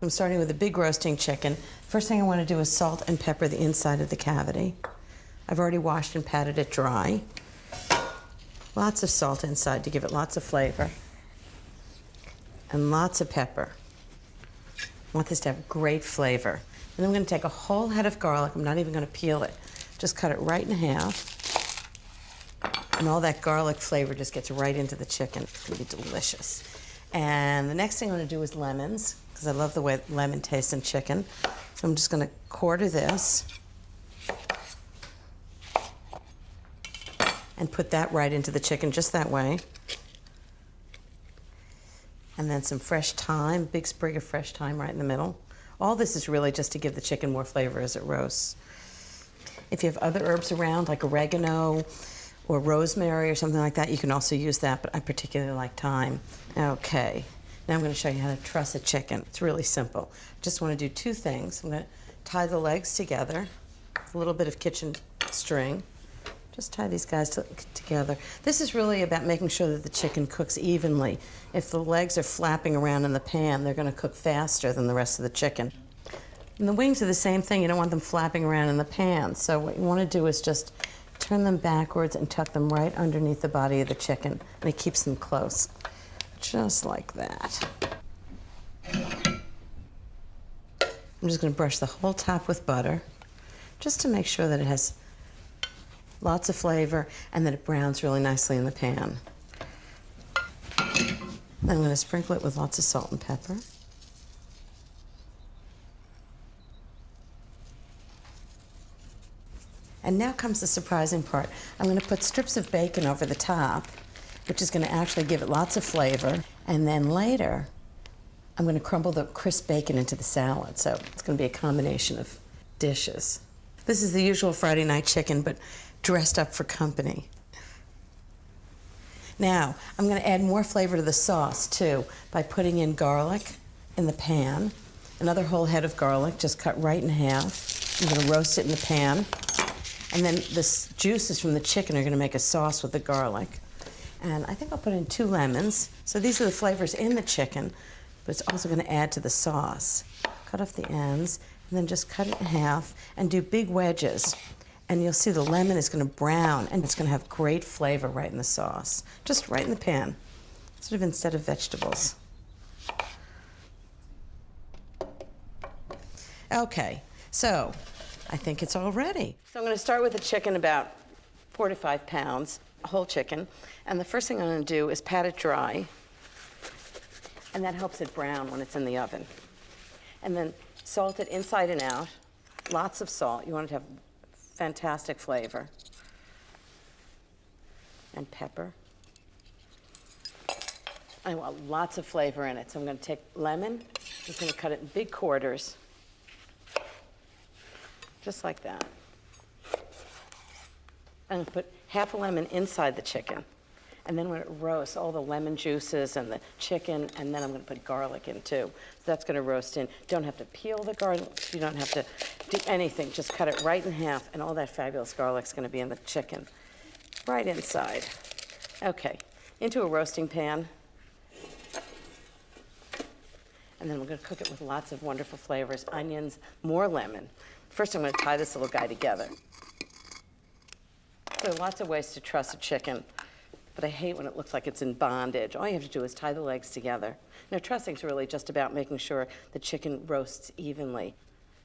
I'm starting with a big roasting chicken. First thing I want to do is salt and pepper the inside of the cavity. I've already washed and patted it dry. Lots of salt inside to give it lots of flavor. And lots of pepper. I want this to have great flavor. And I'm going to take a whole head of garlic. I'm not even going to peel it. Just cut it right in half. And all that garlic flavor just gets right into the chicken. It's going to be delicious. And the next thing I'm going to do is lemons, because I love the way lemon tastes in chicken. So I'm just going to quarter this and put that right into the chicken just that way. And then some fresh thyme, big sprig of fresh thyme right in the middle. All this is really just to give the chicken more flavor as it roasts. If you have other herbs around, like oregano or rosemary or something like that, you can also use that, but I particularly like thyme. Okay, now I'm going to show you how to truss a chicken. It's really simple. Just want to do two things. I'm going to tie the legs together, a little bit of kitchen string. Just tie these guys together. This is really about making sure that the chicken cooks evenly. If the legs are flapping around in the pan, they're going to cook faster than the rest of the chicken. And the wings are the same thing. You don't want them flapping around in the pan. So what you want to do is just turn them backwards and tuck them right underneath the body of the chicken. And it keeps them close. Just like that. I'm just going to brush the whole top with butter, just to make sure that it has lots of flavor and that it browns really nicely in the pan. Then I'm going to sprinkle it with lots of salt and pepper. And now comes the surprising part. I'm going to put strips of bacon over the top, which is going to actually give it lots of flavor. And then later, I'm going to crumble the crisp bacon into the salad. So it's going to be a combination of dishes. This is the usual Friday night chicken, but dressed up for company. Now, I'm going to add more flavor to the sauce, too, by putting in garlic in the pan. Another whole head of garlic, just cut right in half. I'm going to roast it in the pan. And then the juices from the chicken are going to make a sauce with the garlic. And I think I'll put in 2 lemons. So these are the flavors in the chicken, but it's also going to add to the sauce. Cut off the ends, and then just cut it in half and do big wedges. And you'll see the lemon is going to brown, and it's going to have great flavor right in the sauce. Just right in the pan, sort of instead of vegetables. Okay, so I think it's all ready. So I'm going to start with the chicken, about 4 to 5 pounds, a whole chicken. And the first thing I'm going to do is pat it dry, and that helps it brown when it's in the oven. And then salt it inside and out, lots of salt. You want it to have fantastic flavor. And pepper. I want lots of flavor in it. So I'm going to take lemon, just going to cut it in big quarters, just like that. I'm going to put half a lemon inside the chicken. And then when it roasts, all the lemon juices and the chicken, and then I'm going to put garlic in too. So that's going to roast in. Don't have to peel the garlic. You don't have to do anything. Just cut it right in half, and all that fabulous garlic's going to be in the chicken, right inside. Okay, into a roasting pan. And then we're going to cook it with lots of wonderful flavors, onions, more lemon. First, I'm going to tie this little guy together. There are lots of ways to truss a chicken, but I hate when it looks like it's in bondage. All you have to do is tie the legs together. Now, trussing's really just about making sure the chicken roasts evenly.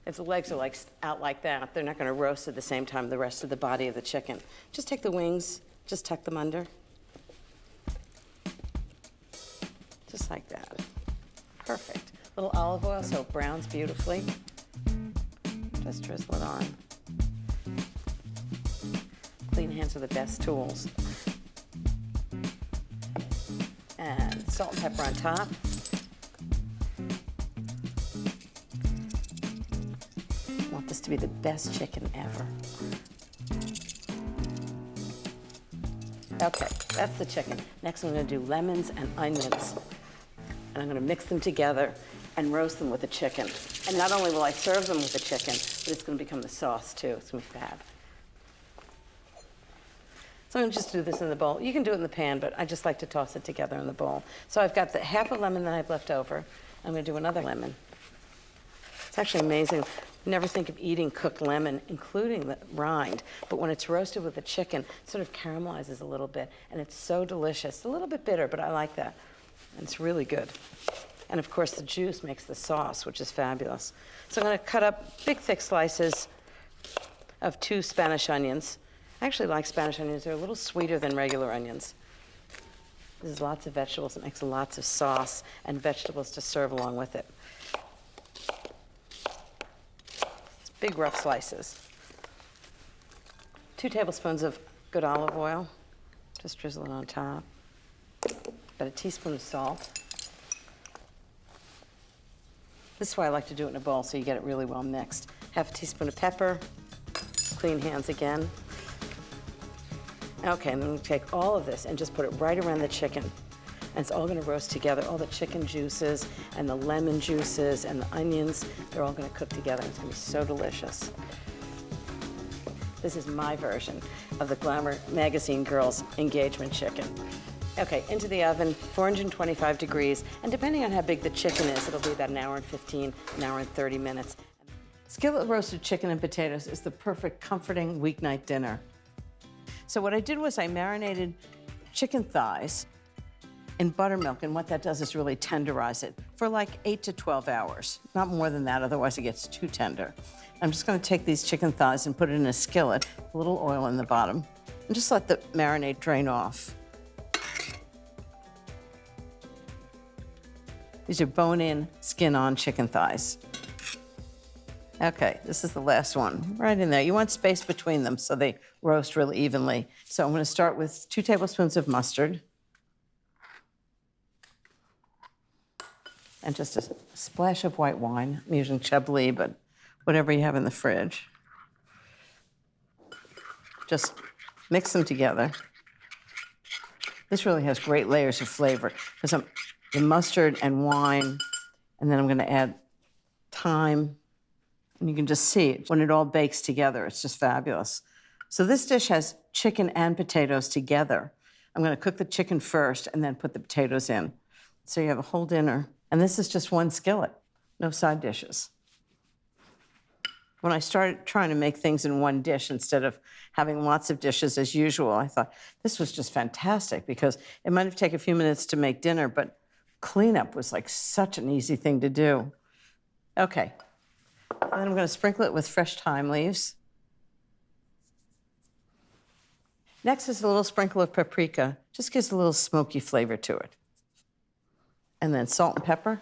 If the legs are out like that, they're not going to roast at the same time the rest of the body of the chicken. Just take the wings, just tuck them under. Just like that. Perfect. A little olive oil so it browns beautifully. Just drizzle it on. Clean hands are the best tools. And salt and pepper on top. I want this to be the best chicken ever. Okay, that's the chicken. Next I'm going to do lemons and onions. And I'm going to mix them together and roast them with the chicken. And not only will I serve them with the chicken, but it's going to become the sauce too. It's going to be fab. So I'm going to just do this in the bowl. You can do it in the pan, but I just like to toss it together in the bowl. So I've got the half a lemon that I've left over. I'm going to do another lemon. It's actually amazing. You never think of eating cooked lemon, including the rind, but when it's roasted with the chicken, it sort of caramelizes a little bit, and it's so delicious. A little bit bitter, but I like that. And it's really good. And of course, the juice makes the sauce, which is fabulous. So I'm going to cut up big, thick slices of 2 Spanish onions. I actually like Spanish onions. They're a little sweeter than regular onions. There's lots of vegetables. It makes lots of sauce and vegetables to serve along with it. It's big, rough slices. 2 tablespoons of good olive oil. Just drizzle it on top. About a teaspoon of salt. This is why I like to do it in a bowl, so you get it really well mixed. Half a teaspoon of pepper. Clean hands again. Okay, and then we take all of this and just put it right around the chicken. And it's all gonna roast together. All the chicken juices and the lemon juices and the onions, they're all gonna cook together. It's gonna be so delicious. This is my version of the Glamour Magazine Girls engagement chicken. Okay, into the oven, 425 degrees, and depending on how big the chicken is, it'll be about an hour and 15, an hour and 30 minutes. Skillet roasted chicken and potatoes is the perfect comforting weeknight dinner. So what I did was I marinated chicken thighs in buttermilk, and what that does is really tenderize it for like 8 to 12 hours. Not more than that, otherwise it gets too tender. I'm just gonna take these chicken thighs and put it in a skillet, a little oil in the bottom, and just let the marinade drain off. These are bone-in, skin-on chicken thighs. Okay, this is the last one, right in there. You want space between them so they roast really evenly. So I'm gonna start with 2 tablespoons of mustard. And just a splash of white wine. I'm using Chablis, but whatever you have in the fridge. Just mix them together. This really has great layers of flavor because the mustard and wine, and then I'm gonna add thyme. And you can just see it when it all bakes together. It's just fabulous. So this dish has chicken and potatoes together. I'm gonna cook the chicken first and then put the potatoes in. So you have a whole dinner. And this is just one skillet, no side dishes. When I started trying to make things in one dish instead of having lots of dishes as usual, I thought this was just fantastic because it might have taken a few minutes to make dinner, but cleanup was like such an easy thing to do. Okay. And then I'm going to sprinkle it with fresh thyme leaves. Next is a little sprinkle of paprika. Just gives a little smoky flavor to it. And then salt and pepper.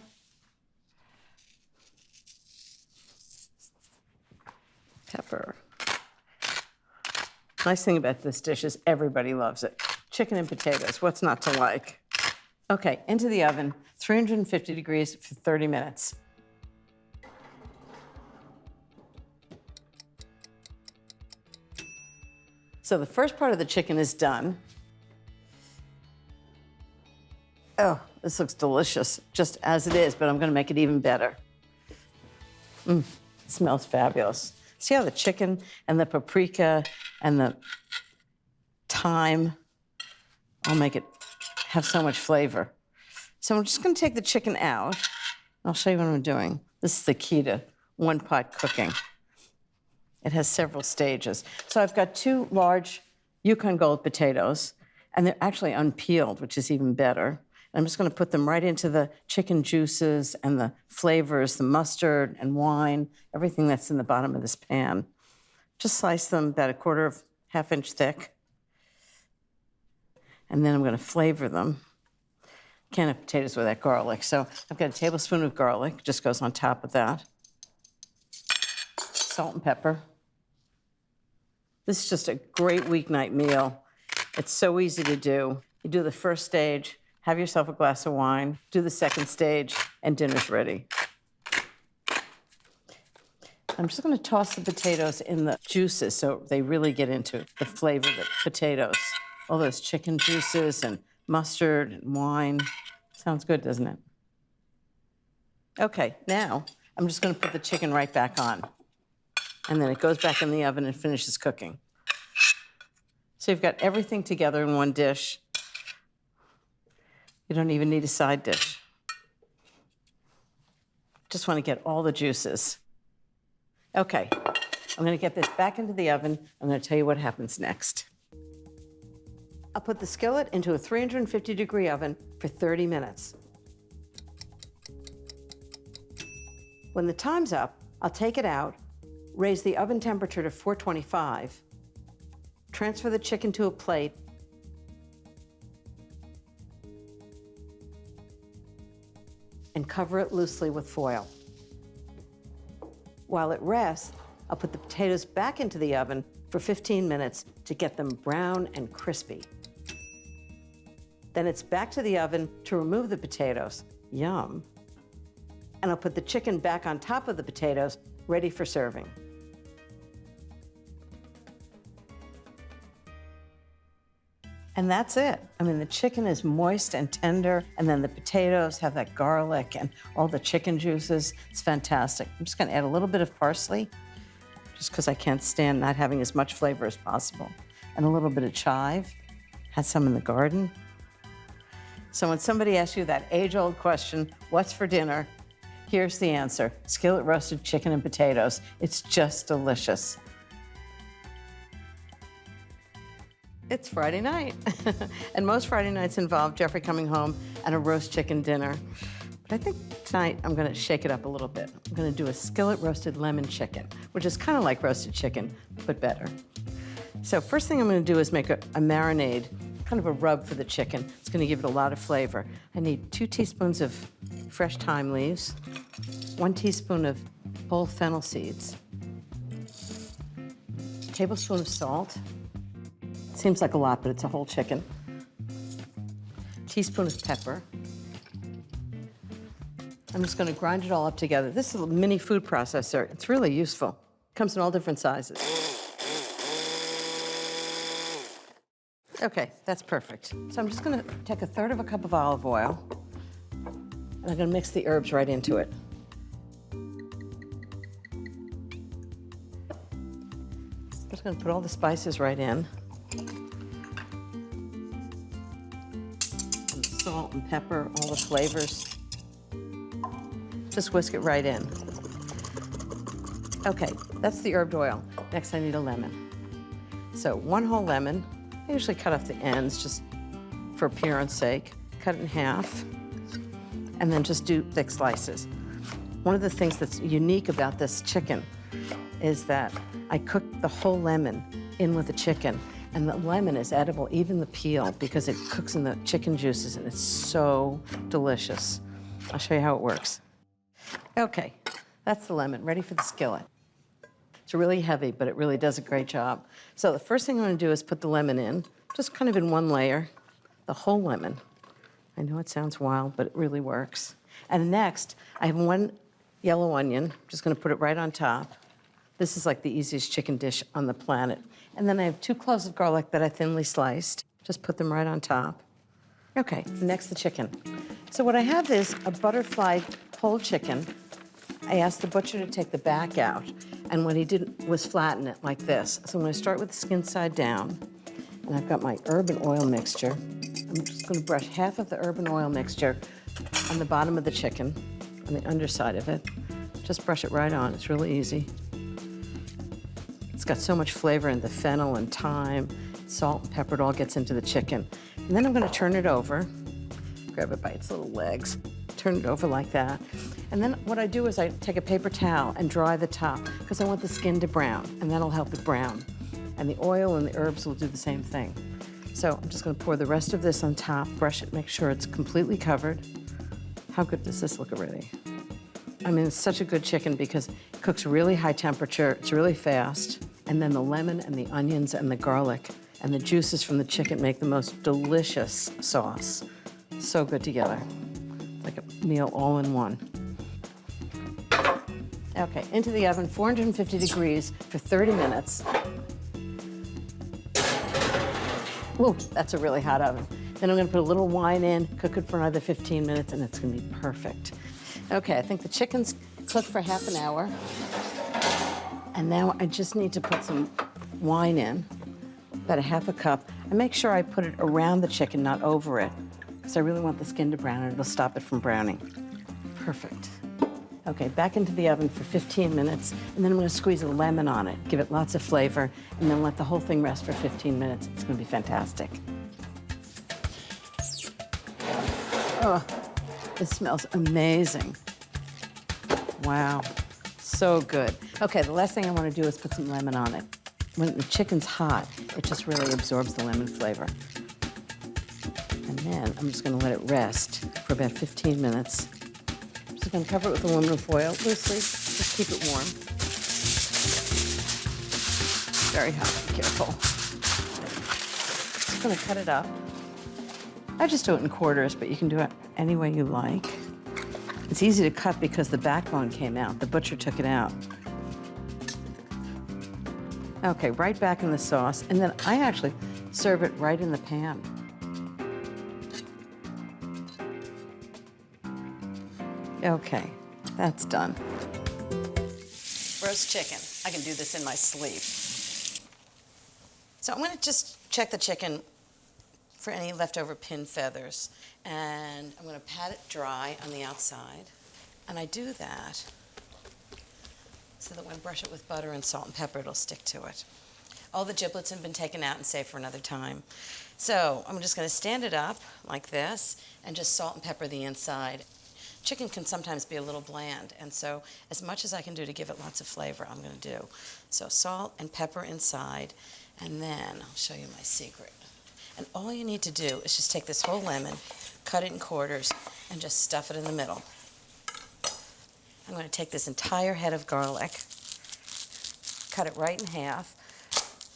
Pepper. Nice thing about this dish is everybody loves it. Chicken and potatoes, what's not to like? Okay, into the oven, 350 degrees for 30 minutes. So the first part of the chicken is done. Oh, this looks delicious, just as it is, but I'm gonna make it even better. It smells fabulous. See how the chicken and the paprika and the thyme all make it have so much flavor. So I'm just gonna take the chicken out. I'll show you what I'm doing. This is the key to one-pot cooking. It has several stages. So I've got 2 large Yukon Gold potatoes, and they're actually unpeeled, which is even better. I'm just gonna put them right into the chicken juices and the flavors, the mustard and wine, everything that's in the bottom of this pan. Just slice them about a quarter of half-inch thick. And then I'm gonna flavor them. Can't have potatoes without garlic, so I've got a tablespoon of garlic, just goes on top of that. Salt and pepper. This is just a great weeknight meal. It's so easy to do. You do the first stage, have yourself a glass of wine, do the second stage, and dinner's ready. I'm just gonna toss the potatoes in the juices so they really get into the flavor of the potatoes. All those chicken juices and mustard and wine. Sounds good, doesn't it? Okay, now I'm just gonna put the chicken right back on. And then it goes back in the oven and finishes cooking. So you've got everything together in one dish. You don't even need a side dish. Just want to get all the juices. Okay, I'm gonna get this back into the oven. I'm gonna tell you what happens next. I'll put the skillet into a 350-degree oven for 30 minutes. When the time's up, I'll take it out, raise the oven temperature to 425, transfer the chicken to a plate, and cover it loosely with foil. While it rests, I'll put the potatoes back into the oven for 15 minutes to get them brown and crispy. Then it's back to the oven to remove the potatoes. Yum. And I'll put the chicken back on top of the potatoes, ready for serving. And that's it. I mean, the chicken is moist and tender, and then the potatoes have that garlic and all the chicken juices. It's fantastic. I'm just gonna add a little bit of parsley, just because I can't stand not having as much flavor as possible. And a little bit of chive. Had some in the garden. So when somebody asks you that age-old question, what's for dinner? Here's the answer: skillet roasted chicken and potatoes. It's just delicious. It's Friday night, and most Friday nights involve Jeffrey coming home and a roast chicken dinner. But I think tonight I'm gonna shake it up a little bit. I'm gonna do a skillet roasted lemon chicken, which is kind of like roasted chicken, but better. So first thing I'm gonna do is make a marinade, kind of a rub for the chicken. It's gonna give it a lot of flavor. I need 2 teaspoons of fresh thyme leaves, 1 teaspoon of whole fennel seeds, a tablespoon of salt. Seems like a lot, but it's a whole chicken. Teaspoon of pepper. I'm just gonna grind it all up together. This is a mini food processor. It's really useful. Comes in all different sizes. Okay, that's perfect. So I'm just gonna take 1/3 of a cup of olive oil, and I'm gonna mix the herbs right into it. I'm just gonna put all the spices right in. And the salt and pepper, all the flavors. Just whisk it right in. Okay, that's the herbed oil. Next I need a lemon. So 1 whole lemon. I usually cut off the ends just for appearance sake. Cut it in half, and then just do thick slices. One of the things that's unique about this chicken is that I cook the whole lemon in with the chicken, and the lemon is edible, even the peel, because it cooks in the chicken juices, and it's so delicious. I'll show you how it works. Okay, that's the lemon, ready for the skillet. It's really heavy, but it really does a great job. So the first thing I'm gonna do is put the lemon in, just kind of in one layer, the whole lemon. I know it sounds wild, but it really works. And next, I have 1 yellow onion. I'm just gonna put it right on top. This is like the easiest chicken dish on the planet. And then I have 2 cloves of garlic that I thinly sliced. Just put them right on top. Okay, next the chicken. So what I have is a butterfly whole chicken. I asked the butcher to take the back out, and what he did was flatten it like this. So I'm gonna start with the skin side down, and I've got my herb and oil mixture. I'm just gonna brush half of the herb and oil mixture on the bottom of the chicken, on the underside of it. Just brush it right on, it's really easy. It's got so much flavor in the fennel and thyme, salt and pepper, it all gets into the chicken. And then I'm gonna turn it over, grab it by its little legs, turn it over like that. And then what I do is I take a paper towel and dry the top, because I want the skin to brown, and that'll help it brown. And the oil and the herbs will do the same thing. So I'm just gonna pour the rest of this on top, brush it, make sure it's completely covered. How good does this look already? I mean, it's such a good chicken because it cooks really high temperature, it's really fast, and then the lemon and the onions and the garlic and the juices from the chicken make the most delicious sauce. So good together. Like a meal all in one. Okay, into the oven, 450 degrees for 30 minutes. Ooh, that's a really hot oven. Then I'm gonna put a little wine in, cook it for another 15 minutes, and it's gonna be perfect. Okay, I think the chicken's cooked for half an hour. And now I just need to put some wine in, about a half a cup. And make sure I put it around the chicken, not over it, because I really want the skin to brown and it'll stop it from browning. Perfect. Okay, back into the oven for 15 minutes, and then I'm gonna squeeze a lemon on it, give it lots of flavor, and then let the whole thing rest for 15 minutes. It's gonna be fantastic. Oh, this smells amazing. Wow, so good. Okay, the last thing I wanna do is put some lemon on it. When the chicken's hot, it just really absorbs the lemon flavor. And then I'm just gonna let it rest for about 15 minutes. I'm just gonna cover it with aluminum foil loosely, just keep it warm. Very hot, be careful. Just gonna cut it up. I just do it in quarters, but you can do it any way you like. It's easy to cut because the backbone came out. The butcher took it out. Okay, right back in the sauce, and then I actually serve it right in the pan. Okay, that's done. Roast chicken. I can do this in my sleep. So I'm gonna just check the chicken for any leftover pin feathers, and I'm gonna pat it dry on the outside, and I do that so that when I brush it with butter and salt and pepper, it'll stick to it. All the giblets have been taken out and saved for another time. So I'm just gonna stand it up like this and just salt and pepper the inside. Chicken can sometimes be a little bland, and so as much as I can do to give it lots of flavor, I'm gonna do. So salt and pepper inside, and then I'll show you my secret. And all you need to do is just take this whole lemon, cut it in quarters, and just stuff it in the middle. I'm going to take this entire head of garlic, cut it right in half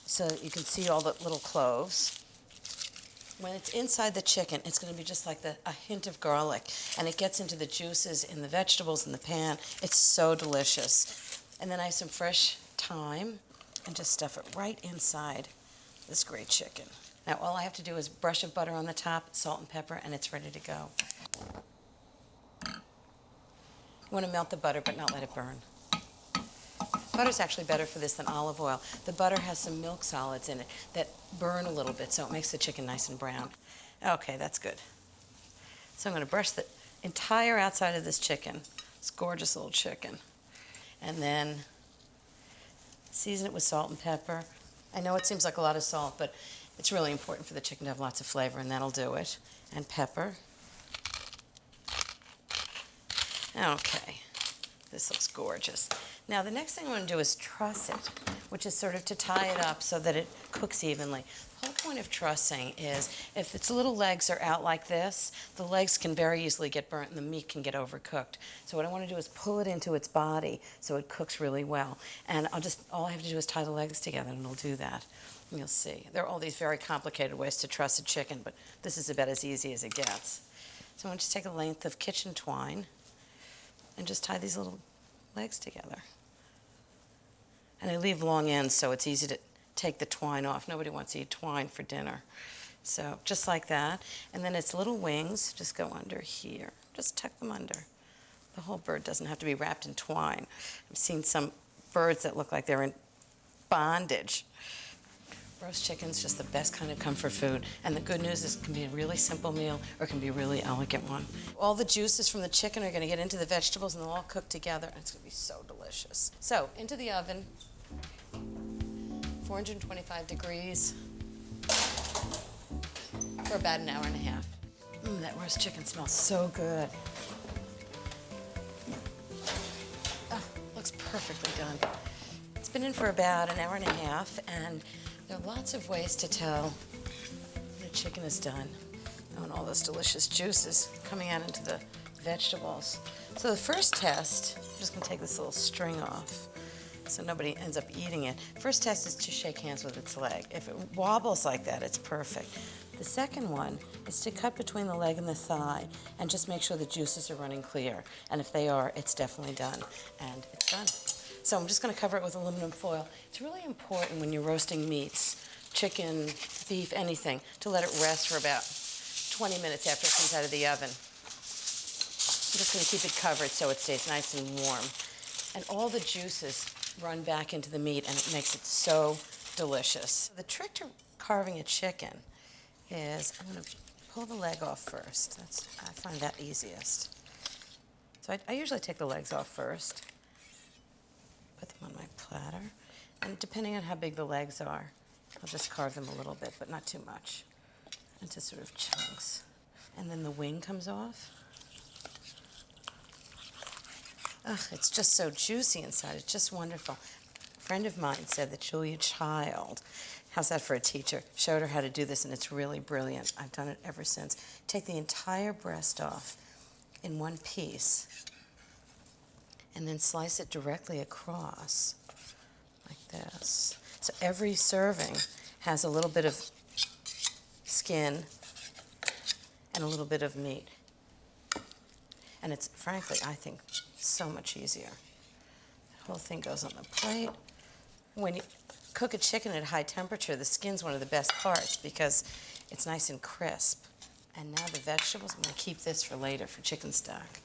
so that you can see all the little cloves. When it's inside the chicken, it's going to be just like a hint of garlic, and it gets into the juices in the vegetables in the pan. It's so delicious. And then I have some fresh thyme, and just stuff it right inside this great chicken. Now all I have to do is brush of butter on the top, salt and pepper, and it's ready to go. You want to melt the butter, but not let it burn. Butter's actually better for this than olive oil. The butter has some milk solids in it that burn a little bit, so it makes the chicken nice and brown. Okay, that's good. So I'm going to brush the entire outside of this chicken, this gorgeous little chicken, and then season it with salt and pepper. I know it seems like a lot of salt, but it's really important for the chicken to have lots of flavor, and that'll do it. And pepper. Okay, this looks gorgeous. Now the next thing I'm going to do is truss it, which is sort of to tie it up so that it cooks evenly. The whole point of trussing is if its little legs are out like this, the legs can very easily get burnt and the meat can get overcooked. So what I want to do is pull it into its body so it cooks really well. And all I have to do is tie the legs together and it'll do that. And you'll see. There are all these very complicated ways to truss a chicken, but this is about as easy as it gets. So I want you to take a length of kitchen twine and just tie these little legs together. And I leave long ends so it's easy to take the twine off. Nobody wants to eat twine for dinner. So just like that. And then its little wings just go under here. Just tuck them under. The whole bird doesn't have to be wrapped in twine. I've seen some birds that look like they're in bondage. Roast chicken's just the best kind of comfort food. And the good news is it can be a really simple meal or it can be a really elegant one. All the juices from the chicken are going to get into the vegetables and they'll all cook together. And it's going to be so delicious. So into the oven, 425 degrees for about an hour and a half. That roast chicken smells so good. Oh, looks perfectly done. It's been in for about an hour and a half, and there are lots of ways to tell when a chicken is done. Oh, and all those delicious juices coming out into the vegetables. So the first test, I'm just going to take this little string off so nobody ends up eating it. First test is to shake hands with its leg. If it wobbles like that, it's perfect. The second one is to cut between the leg and the thigh and just make sure the juices are running clear. And if they are, it's definitely done. And it's done. So I'm just going to cover it with aluminum foil. It's really important when you're roasting meats, chicken, beef, anything, to let it rest for about 20 minutes after it comes out of the oven. I'm just going to keep it covered so it stays nice and warm. And all the juices run back into the meat, and it makes it so delicious. The trick to carving a chicken is I'm going to pull the leg off first. I find that easiest. So I usually take the legs off first, put them on my platter, and depending on how big the legs are, I'll just carve them a little bit, but not too much, into sort of chunks. And then the wing comes off. Ugh, it's just so juicy inside. It's just wonderful. A friend of mine said that Julia Child, how's that for a teacher, showed her how to do this, and it's really brilliant. I've done it ever since. Take the entire breast off in one piece, and then slice it directly across, like this. So every serving has a little bit of skin and a little bit of meat. And it's, frankly, I think, so much easier. The whole thing goes on the plate. When you cook a chicken at high temperature, the skin's one of the best parts because it's nice and crisp. And now the vegetables, I'm going to keep this for later for chicken stock.